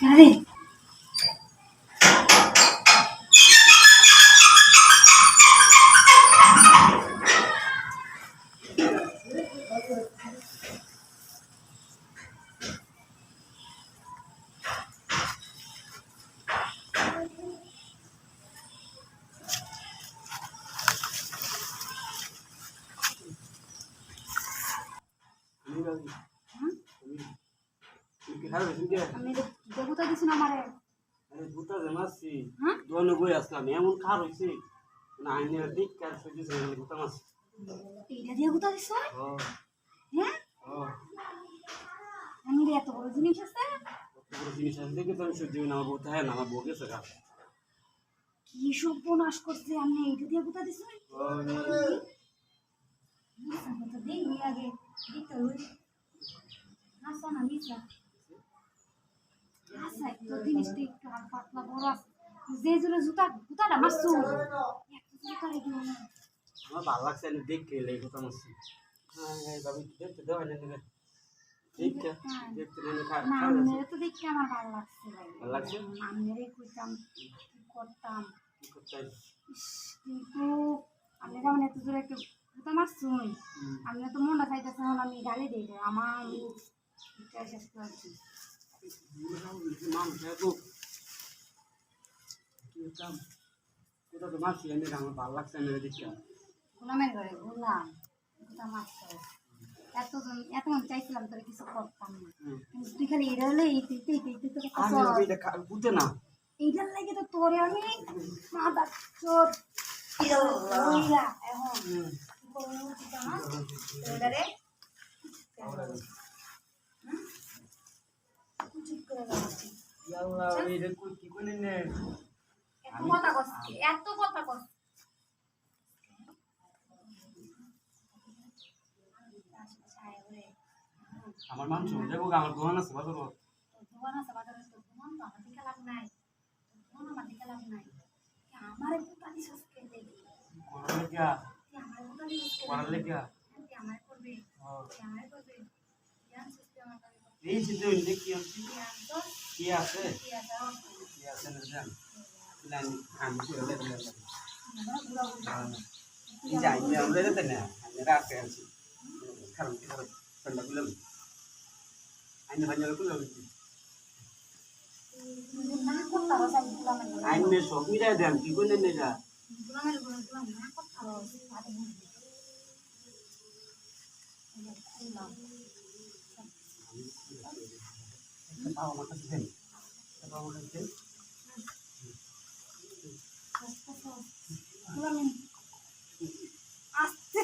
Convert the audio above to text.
আরে আমি দেবতা দিছি না আমারে দুটা জামাছি হ্যাঁ দোকানে বই আসলাম এমন খার হয়েছে না আইনে দিক কার সহ্য দুটা মাছ এইটা দিয়ে গুতা দিছ ও হ্যাঁ ও আমি রে এত বড় জিনিস আছে কত বড় জিনিস আছে দেখে তো আমি সহ্য না আমার বউ তাই না আমার বউ গেছে গা কি সর্বনাশ করছে আমি এইটা দিয়ে গুতা দিছ তো দেখবি আগে দেখতে হই হাসা না মিশা হাসা তো জিনিসটা একটু আর পাতলা বড় আছে যে জোরে জুতাটা মারছো এত জুতা রেখে না আমার ভালো লাগছে আমি দেখে এলে দুটা মাছ হ্যাঁ ভাবি দেখতে দাও না দেখতে দেখতে মানে খা না মেরে তো দেখতে আমার ভালো লাগছে ভাই ভালো লাগছে মেরে কইতাম কি করতাম কি করতে কিন্তু আমি যেমন এত জোরে একটু জুতা মারছুন আমি তো মনটা চাইতেছে আমি গালি দিই আমার শেষ করছি মানুষ এত কি কাম এটা তো মাছ এনে আমার ভালো লাগছে আমি দেখতে গোলামের ঘরে গোলাম জুতা মারছো এতজন চাইছিলাম তোর কিছু করতাম না কিন্তু তুই খালি এটা হলে এইতে তো আমি এটা বুঝতে না এইটার লাগে তো তোরে আমি মাথা চোর ওইরা এখন কি করবো উচিত না এটারে উচিত করে যাচ্ছি ইয়াল্লা এটা কই কি কোনে নে এত কথা কস আমার মাংস দেখো আমার দোকান আছে বাজার দোকান আছে বাজারে তো দোকান তো আমার দিকে লাভ নাই দোকান আমার দিকে লাভ নাই আমার একটু পানি সস্কে দেখি করার লেগা আমার একটু পানি সস্কে করার লেগা আমার করবে আমার করবে জ্ঞান সস্কে আমার এই যে দেখি কি আছে কি আছে না জান লাইন আমি করে লেগে যাই না আমরা যেতে না রাত আছে কারণ কি করে ঠান্ডা গুলো আইনে বাজার গুলো আইনে সব মিলাই দেন কি করে নে যা আমার কাছে দেন আমার কাছে আস্তে